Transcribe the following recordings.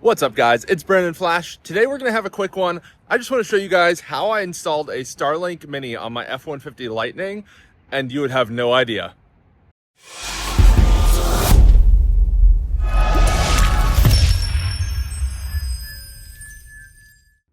What's up, guys? It's Brandon Flash. Today we're going to have a quick one. I just want to show you guys how I installed a Starlink Mini on my F-150 Lightning, and you would have no idea.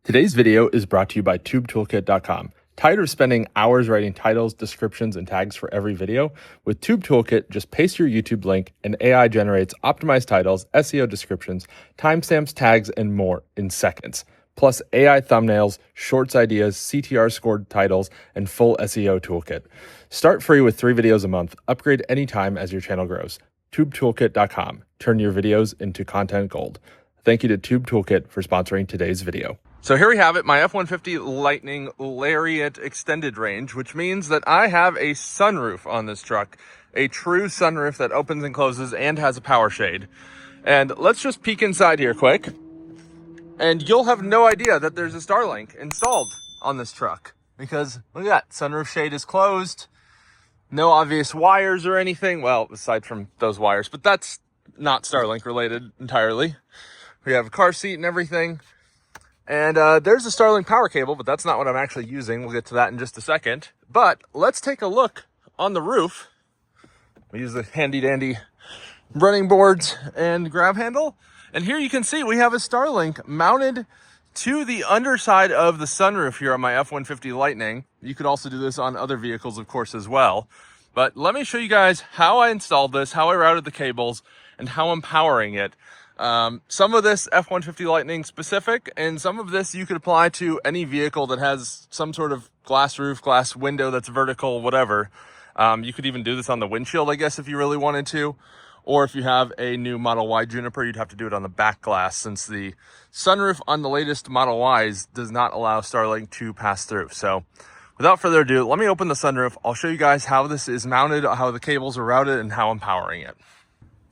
Today's video is brought to you by TubeToolkit.com. Tired of spending hours writing titles, descriptions, and tags for every video? With Tube Toolkit, just paste your YouTube link and AI generates optimized titles, SEO descriptions, timestamps, tags, and more in seconds. Plus AI thumbnails, shorts ideas, CTR scored titles, and full SEO toolkit. Start free with 3 videos a month. Upgrade anytime as your channel grows. TubeToolkit.com. Turn your videos into content gold. Thank you to Tube Toolkit for sponsoring today's video. So here we have it, my F-150 Lightning Lariat extended range, which means that I have a sunroof on this truck, a true sunroof that opens and closes and has a power shade. And let's just peek inside here quick, and you'll have no idea that there's a Starlink installed on this truck, because look at that, sunroof shade is closed, no obvious wires or anything, well, aside from those wires, but that's not Starlink related entirely. We have a car seat and everything. And there's a Starlink power cable, but that's not what I'm actually using. We'll get to that in just a second. But let's take a look on the roof. We use the handy dandy running boards and grab handle. And here you can see we have a Starlink mounted to the underside of the sunroof here on my F-150 Lightning. You could also do this on other vehicles, of course, as well. But let me show you guys how I installed this, how I routed the cables, and how I'm powering it. Some of this F-150 Lightning specific, and some of this you could apply to any vehicle that has some sort of glass roof, glass window that's vertical, whatever. You could even do this on the windshield, I guess, if you really wanted to. Or if you have a new Model Y Juniper, you'd have to do it on the back glass, since the sunroof on the latest Model Ys does not allow Starlink to pass through. So without further ado, let me open the sunroof. I'll show you guys how this is mounted, how the cables are routed, and how I'm powering it.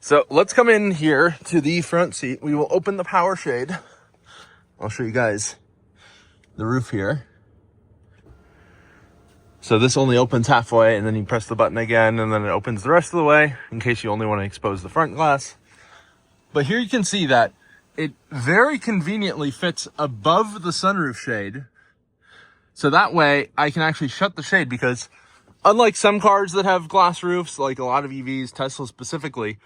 So let's come in here to the front seat. We will open the power shade. I'll show you guys the roof here. So this only opens halfway, and then you press the button again, and then it opens the rest of the way in case you only want to expose the front glass. But here you can see that it very conveniently fits above the sunroof shade. So that way I can actually shut the shade, because unlike some cars that have glass roofs, like a lot of EVs, Tesla specifically,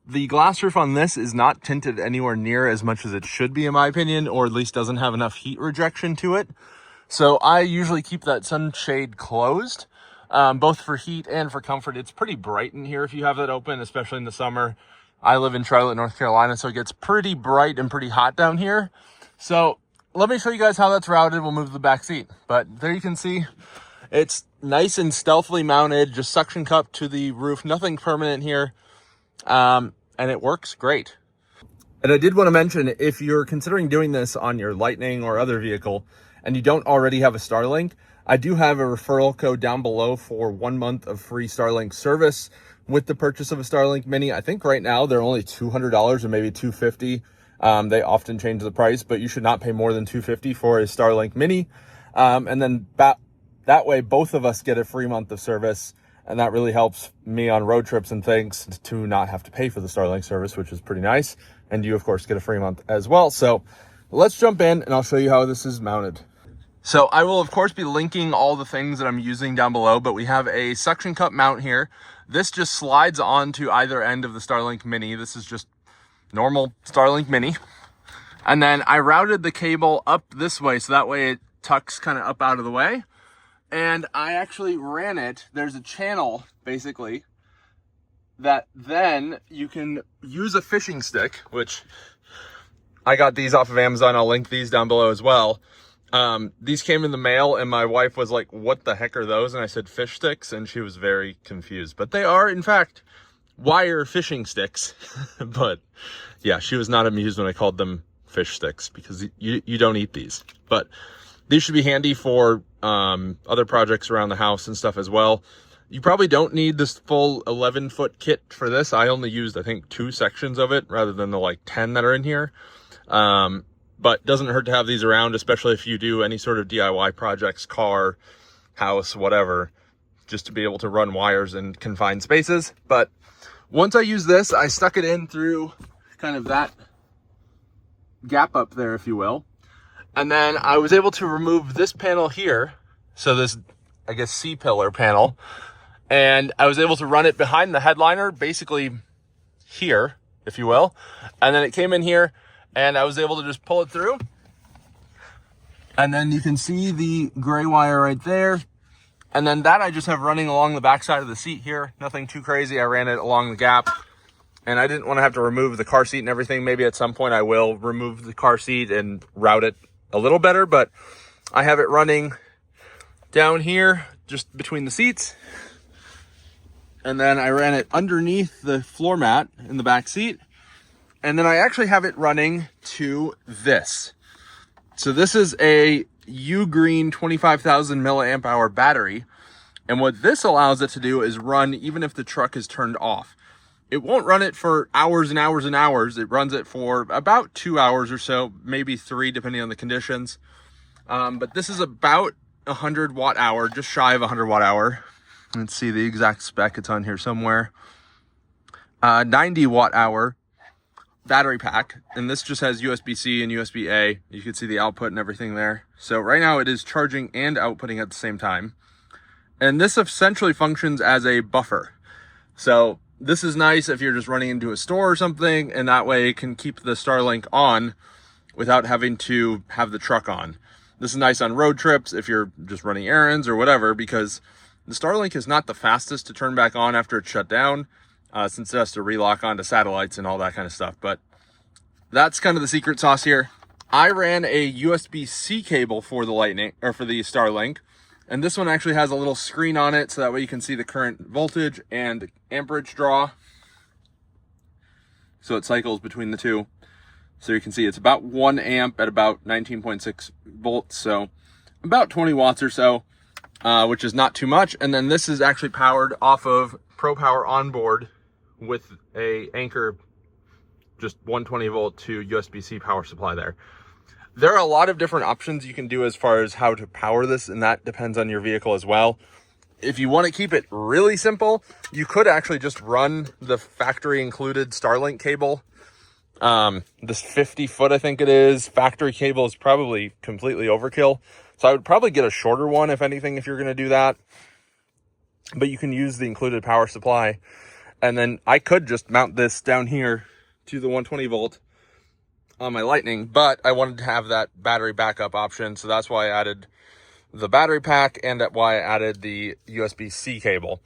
the glass roof on this is not tinted anywhere near as much as it should be, in my opinion, or at least doesn't have enough heat rejection to it. So I usually keep that sunshade closed, both for heat and for comfort. It's pretty bright in here if you have that open, especially in the summer. I live in Charlotte, North Carolina, so it gets pretty bright and pretty hot down here. So let me show you guys how that's routed. We'll move to the back seat. But there you can see it's nice and stealthily mounted, just suction cup to the roof, nothing permanent here. And it works great. And I did want to mention, if you're considering doing this on your Lightning or other vehicle and you don't already have a Starlink, I do have a referral code down below for 1 month of free Starlink service with the purchase of a Starlink Mini. I think right now they're only $200 or maybe $250. They often change the price, but you should not pay more than $250 for a Starlink Mini. And then that way both of us get a free month of service. And that really helps me on road trips and things to not have to pay for the Starlink service, which is pretty nice. And you, of course, get a free month as well. So let's jump in and I'll show you how this is mounted. So I will, of course, be linking all the things that I'm using down below, but we have a suction cup mount here. This just slides onto either end of the Starlink Mini. This is just normal Starlink Mini. And then I routed the cable up this way, so that way it tucks kind of up out of the way. And I actually ran it, there's a channel, basically, that then you can use a fishing stick, which I got these off of Amazon. I'll link these down below as well. These came in the mail, and my wife was like, what the heck are those? And I said, fish sticks, and she was very confused. But they are, in fact, wire fishing sticks. But yeah, she was not amused when I called them fish sticks, because you don't eat these. But these should be handy for other projects around the house and stuff as well. You probably don't need this full 11-foot kit for this. I only used, I think, 2 sections of it rather than the like 10 that are in here. But doesn't hurt to have these around, especially if you do any sort of DIY projects, car, house, whatever, just to be able to run wires in confined spaces. But once I use this, I stuck it in through kind of that gap up there, if you will. And then I was able to remove this panel here. So this, I guess, C-pillar panel. And I was able to run it behind the headliner, basically here, if you will. And then it came in here and I was able to just pull it through. And then you can see the gray wire right there. And then that I just have running along the back side of the seat here. Nothing too crazy. I ran it along the gap. And I didn't want to have to remove the car seat and everything. Maybe at some point I will remove the car seat and route it a little better. But I have it running down here, just between the seats. And then I ran it underneath the floor mat in the back seat. And then I actually have it running to this. So this is a UGREEN 25,000 milliamp hour battery. And what this allows it to do is run even if the truck is turned off. It won't run it for hours and hours and hours. It runs it for about 2 hours or so, maybe 3, depending on the conditions. But this is about 100 watt hour, just shy of 100 watt hour. Let's see the exact spec. It's on here somewhere. 90 watt hour battery pack. And this just has USB-C and USB-A. You can see the output and everything there. So right now it is charging and outputting at the same time. And this essentially functions as a buffer. So this is nice if you're just running into a store or something, and that way it can keep the Starlink on without having to have the truck on. This is nice on road trips if you're just running errands or whatever, because the Starlink is not the fastest to turn back on after it's shut down, since it has to relock onto satellites and all that kind of stuff. But that's kind of the secret sauce here. I ran a USB-C cable for the Lightning, or for the Starlink. And this one actually has a little screen on it, so that way you can see the current voltage and amperage draw. So it cycles between the two. So you can see it's about 1 amp at about 19.6 volts. So about 20 watts or so, which is not too much. And then this is actually powered off of ProPower onboard with a Anchor, just 120 volt to USB-C power supply there. There are a lot of different options you can do as far as how to power this, and that depends on your vehicle as well. If you want to keep it really simple, you could actually just run the factory included Starlink cable. This 50 foot, I think it is, factory cable is probably completely overkill. So I would probably get a shorter one, if anything, if you're going to do that. But you can use the included power supply. And then I could just mount this down here to the 120 volt on my Lightning, but I wanted to have that battery backup option. So that's why I added the battery pack, and that's why I added the USB-C cable.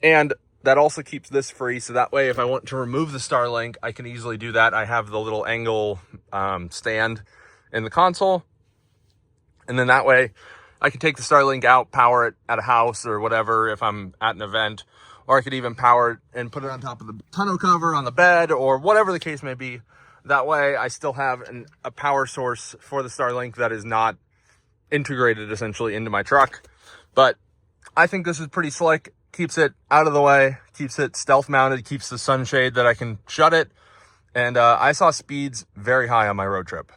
And that also keeps this free. So that way, if I want to remove the Starlink, I can easily do that. I have the little angle stand in the console. And then that way I can take the Starlink out, power it at a house or whatever if I'm at an event, or I could even power it and put it on top of the tonneau cover on the bed or whatever the case may be. That way I still have a power source for the Starlink that is not integrated essentially into my truck. But I think this is pretty slick. Keeps it out of the way, keeps it stealth mounted, keeps the sunshade that I can shut it. And I saw speeds very high on my road trip.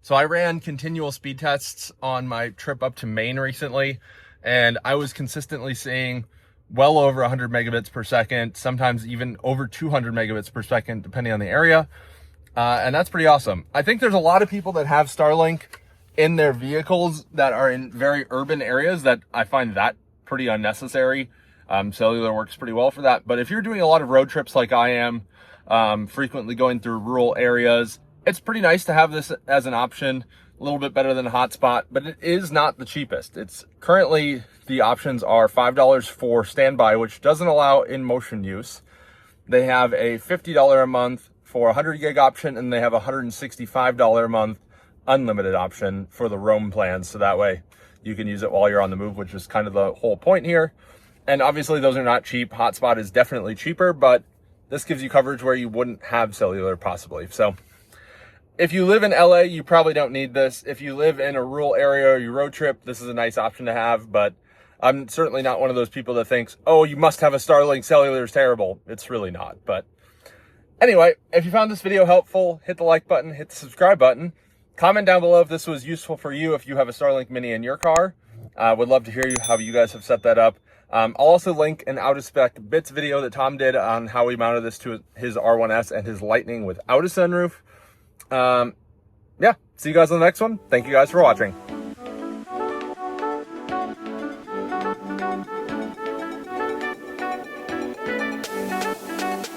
So I ran continual speed tests on my trip up to Maine recently, and I was consistently seeing well over 100 megabits per second, sometimes even over 200 megabits per second, depending on the area. And that's pretty awesome. I think there's a lot of people that have Starlink in their vehicles that are in very urban areas that I find that pretty unnecessary. Cellular works pretty well for that. But if you're doing a lot of road trips like I am, frequently going through rural areas, it's pretty nice to have this as an option. A little bit better than a hotspot, but it is not the cheapest. It's currently, the options are $5 for standby, which doesn't allow in-motion use. They have a $50 a month for 100 gig option, and they have a $165 a month unlimited option for the roam plans. So that way you can use it while you're on the move, which is kind of the whole point here. And obviously those are not cheap. Hotspot is definitely cheaper, but this gives you coverage where you wouldn't have cellular possibly. So if you live in LA, you probably don't need this. If you live in a rural area or you road trip, this is a nice option to have, but I'm certainly not one of those people that thinks, oh, you must have a Starlink, cellular is terrible. It's really not. But anyway, if you found this video helpful, hit the like button, hit the subscribe button. Comment down below if this was useful for you, if you have a Starlink Mini in your car. Would love to hear how you guys have set that up. I'll also link an out-of-spec bits video that Tom did on how he mounted this to his R1S and his Lightning without a sunroof. yeah, see you guys on the next one. Thank you guys for watching.